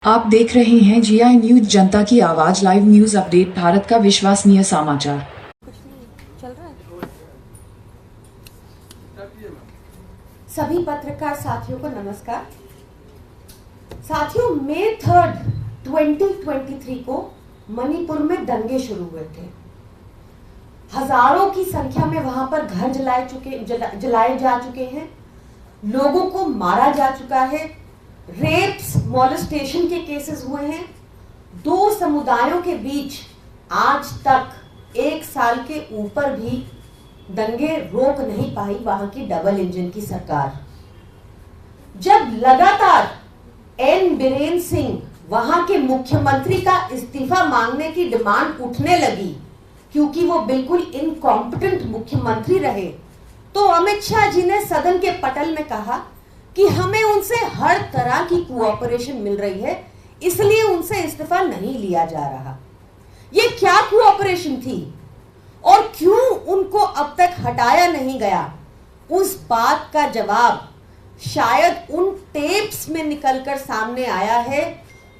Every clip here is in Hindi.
आप देख रहे हैं जीआई न्यूज, जनता की आवाज, लाइव न्यूज अपडेट, भारत का विश्वसनीय समाचार। कुछ नहीं चल रहा है। सभी पत्रकार साथियों को नमस्कार। साथियों, मई 3, 2023 को मणिपुर में दंगे शुरू हुए थे। हजारों की संख्या में वहां पर घर जलाए जा चुके हैं, लोगों को मारा जा चुका है, रेप्स, मॉलेस्टेशन के केसेस हुए हैं। दो समुदायों के बीच आज तक 1 साल के ऊपर भी दंगे रोक नहीं पाई वहां की डबल इंजन की सरकार। जब लगातार एन बीरेन सिंह वहां के मुख्यमंत्री का इस्तीफा मांगने की डिमांड उठने लगी, क्योंकि वो बिल्कुल इनकॉम्पिटेंट मुख्यमंत्री रहे, तो अमित शाह जी ने सदन के पटल में कहा कि हमें उनसे हर तरह की कोऑपरेशन मिल रही है, इसलिए उनसे इस्तीफा नहीं लिया जा रहा। ये क्या कोऑपरेशन थी और क्यों उनको अब तक हटाया नहीं गया, उस बात का जवाब शायद उन टेप्स में निकलकर सामने आया है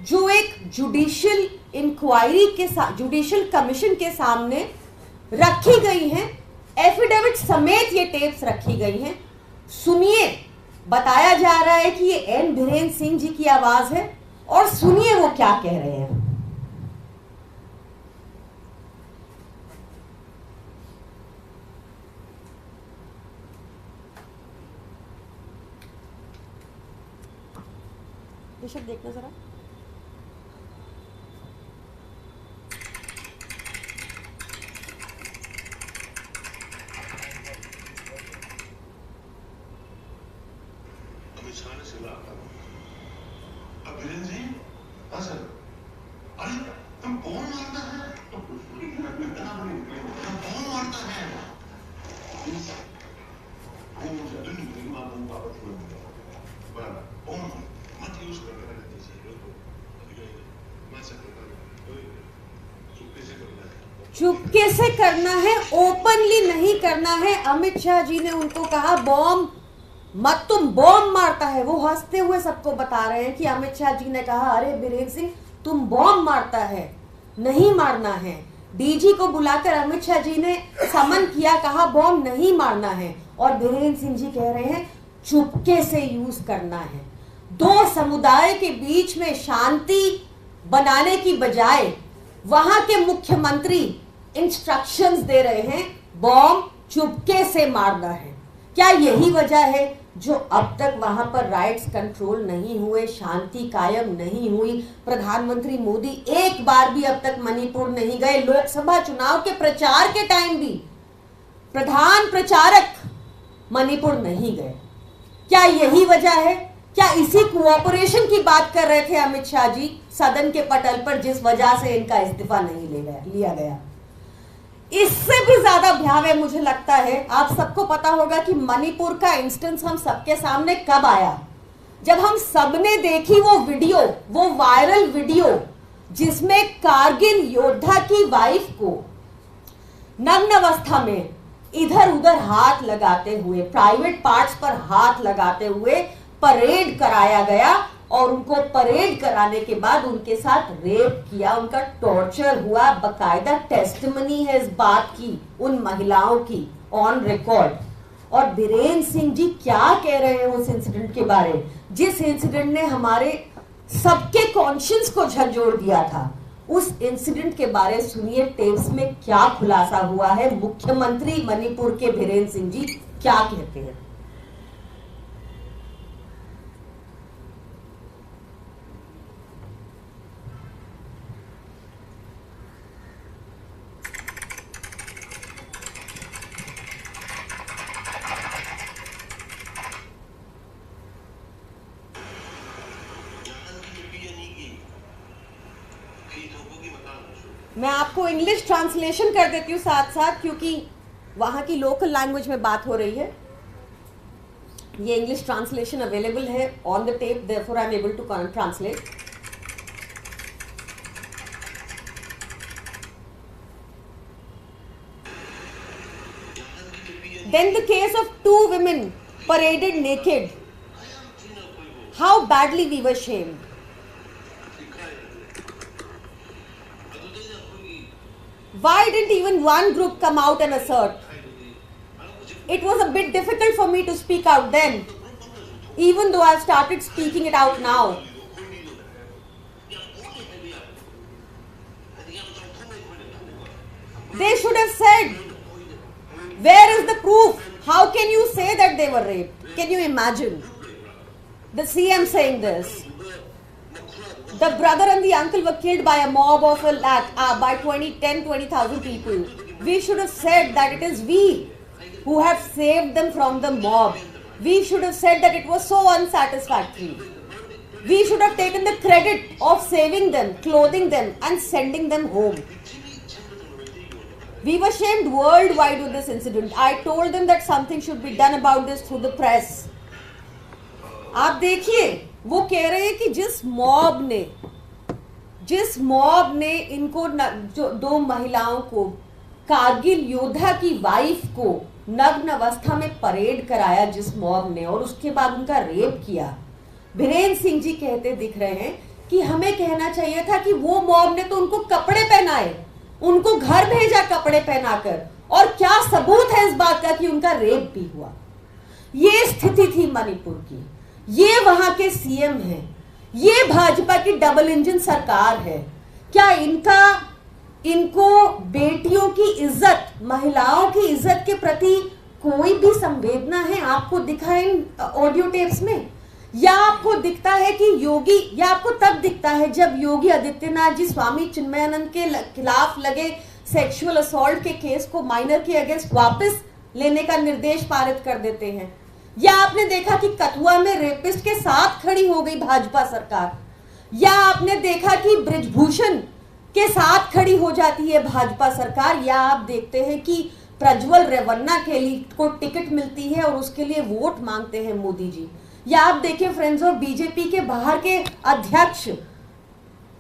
जो एक जुडिशियल इंक्वायरी के साथ, जुडिशियल कमीशन के सामने रखी गई हैं। एफिडेविट समेत ये टेप्स रखी गई हैं। सुनिए, बताया जा रहा है कि ये एन बीरेन सिंह जी की आवाज है, और सुनिए वो क्या कह रहे हैं। ऋषभ, देखना जरा। बीरेन जी, हाँ सर। अरे तुम कौन मारता है? कौन मारता है? मत यूज करना चुपके से करना है, ओपनली नहीं करना है। अमित शाह जी ने उनको कहा बॉम्ब मत, तुम बॉम्ब मारता है। वो हंसते हुए सबको बता रहे हैं कि अमित शाह जी ने कहा, अरे बीरेन सिंह तुम बॉम्ब मारता है, नहीं मारना है। डीजी को बुलाकर अमित शाह जी ने समन किया, कहा बॉम्ब नहीं मारना है, और बीरेन सिंह जी कह रहे हैं चुपके से यूज करना है। दो समुदाय के बीच में शांति बनाने की बजाय वहां के मुख्यमंत्री इंस्ट्रक्शंस दे रहे हैं बॉम्ब चुपके से मारना है। क्या यही वजह है जो अब तक वहां पर राइट्स कंट्रोल नहीं हुए, शांति कायम नहीं हुई? प्रधानमंत्री मोदी एक बार भी अब तक मणिपुर नहीं गए। लोकसभा चुनाव के प्रचार के टाइम भी प्रधान प्रचारक मणिपुर नहीं गए। क्या यही वजह है? क्या इसी कोऑपरेशन की बात कर रहे थे अमित शाह जी सदन के पटल पर, जिस वजह से इनका इस्तीफा नहीं लिया गया? इससे भी ज्यादा भयावह मुझे लगता है, आप सबको पता होगा कि मणिपुर का इंस्टेंस हम सबके सामने कब आया, जब हम सबने देखी वो वीडियो, वो वायरल वीडियो जिसमें कारगिल योद्धा की वाइफ को नग्न अवस्था में इधर उधर हाथ लगाते हुए, प्राइवेट पार्ट्स पर हाथ लगाते हुए परेड कराया गया, और उनको परेड कराने के बाद उनके साथ रेप किया, उनका टॉर्चर हुआ। बकायदा टेस्टिमनी है इस बात की उन महिलाओं की, ऑन रिकॉर्ड। और बीरेन सिंह जी क्या कह रहे हैं उस इंसिडेंट के बारे, जिस इंसिडेंट ने हमारे सबके कॉन्शियंस को झकझोर दिया था। उस इंसिडेंट के बारे सुनिए, टेप्स में क्या खुलासा हुआ है, मुख्यमंत्री मणिपुर के बीरेन सिंह जी क्या कहते हैं। मैं आपको इंग्लिश ट्रांसलेशन कर देती हूँ साथ साथ, क्योंकि वहां की लोकल लैंग्वेज में बात हो रही है। ये इंग्लिश ट्रांसलेशन अवेलेबल है on the tape, therefore I am able to translate. Then the case of 2 women paraded naked. How badly we were shamed. Why didn't even one group come out and assert? It was a bit difficult for me to speak out then, even though I've started speaking it out now. They should have said, where is the proof? How can you say that they were raped? Can you imagine the CM saying this? The brother and the uncle were killed by a mob of by 20,000 people. We should have said that it is we who have saved them from the mob. We should have said that it was so unsatisfactory. We should have taken the credit of saving them, clothing them and sending them home. We were shamed worldwide with this incident. I told them that something should be done about this through the press. आप देखिए, वो कह रहे हैं कि जिस मॉब ने इनको जो दो महिलाओं को, कारगिल योद्धा की वाइफ को नग्न अवस्था में परेड कराया जिस मॉब ने, और उसके बाद उनका रेप किया, बीरेन्द्र सिंह जी कहते दिख रहे हैं कि हमें कहना चाहिए था कि वो मॉब ने तो उनको कपड़े पहनाए, उनको घर भेजा कपड़े पहनाकर, और क्या सबूत है इस बात का कि उनका रेप भी हुआ। ये स्थिति थी मणिपुर की, ये वहां के सीएम हैं, ये भाजपा की डबल इंजन सरकार है। क्या इनको बेटियों की इज्जत, महिलाओं की इज्जत के प्रति कोई भी संवेदना है? आपको दिखा इन ऑडियो टेप्स में? या आपको दिखता है कि योगी, या आपको तब दिखता है जब योगी आदित्यनाथ जी स्वामी चिन्मयानंद के खिलाफ लगे सेक्सुअल असॉल्ट के केस को माइनर के अगेंस्ट वापस लेने का निर्देश पारित कर देते हैं? या आपने देखा कि कठुआ में रेपिस्ट के साथ खड़ी हो गई भाजपा सरकार? या आपने देखा कि ब्रिजभूषण के साथ खड़ी हो जाती है भाजपा सरकार? या आप देखते हैं कि प्रज्वल रेवन्ना के लिए को टिकट मिलती है और उसके लिए वोट मांगते हैं मोदी जी? या आप देखिए फ्रेंड्स ऑफ बीजेपी के बाहर के अध्यक्ष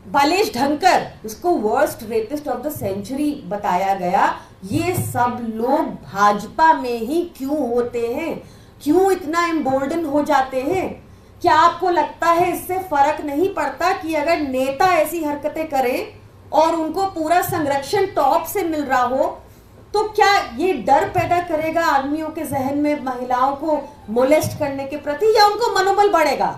बालेश ढंकर, उसको worst rapist of the century बताया गया। ये सब लोग भाजपा में ही क्यों होते हैं? क्यों इतना एम्बोल्डन हो जाते हैं? क्या आपको लगता है इससे फर्क नहीं पड़ता कि अगर नेता ऐसी हरकतें करें और उनको पूरा संरक्षण टॉप से मिल रहा हो, तो क्या ये डर पैदा करेगा आदमियों के जहन में महिलाओं को मोलेस्ट करने के प्रति, या उनको मनोबल बढ़ेगा?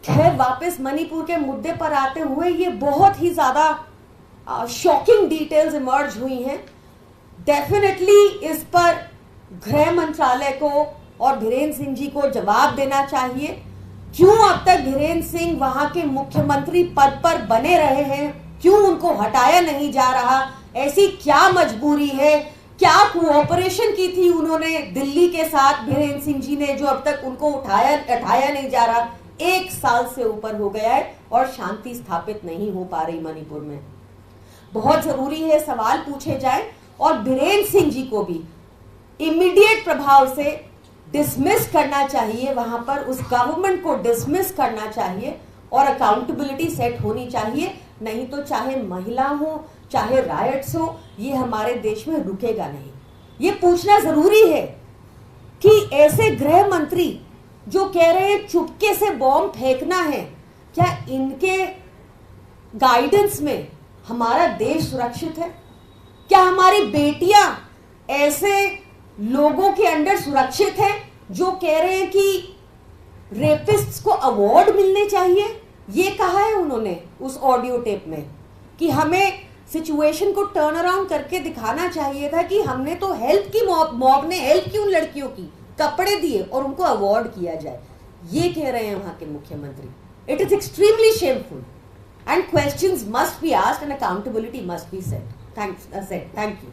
खैर, वापस मणिपुर के मुद्दे पर आते हुए, ये बहुत ही ज्यादा शॉकिंग डिटेल्स इमर्ज हुई हैं। डेफिनेटली इस पर गृह मंत्रालय को और बीरेन्द्र सिंह जी को जवाब देना चाहिए। क्यों अब तक बीरेन्द्र सिंह वहां के मुख्यमंत्री पद पर बने रहे हैं? क्यों उनको हटाया नहीं जा रहा? ऐसी क्या मजबूरी है? क्या कोऑपरेशन की थी उन्होंने दिल्ली के साथ बीरेन्द्र सिंह जी ने, जो अब तक उनको उठाया नहीं जा रहा? 1 साल से ऊपर हो गया है और शांति स्थापित नहीं हो पा रही मणिपुर में। बहुत जरूरी है सवाल पूछे जाए, और बीरेन्द्र सिंह जी को भी इमीडिएट प्रभाव से डिसमिस करना चाहिए। वहां पर उस गवर्नमेंट को डिसमिस करना चाहिए और अकाउंटेबिलिटी सेट होनी चाहिए। नहीं तो चाहे महिला हो, चाहे रायट्स हो, ये हमारे देश में रुकेगा नहीं। ये पूछना जरूरी है कि ऐसे गृह मंत्री जो कह रहे हैं चुपके से बॉम्ब फेंकना है, क्या इनके गाइडेंस में हमारा देश सुरक्षित है? क्या हमारी बेटियां ऐसे लोगों के अंडर सुरक्षित है जो कह रहे हैं कि रेपिस्ट्स को अवार्ड मिलने चाहिए? ये कहा है उन्होंने उस ऑडियो टेप में कि हमें सिचुएशन को टर्न अराउंड करके दिखाना चाहिए था कि हमने तो हेल्प की, मॉब ने हेल्प की उन लड़कियों की, कपड़े दिए और उनको अवार्ड किया जाए। ये कह रहे हैं वहां के मुख्यमंत्री। It is extremely shameful and questions must be asked and accountability must be set. Thank you.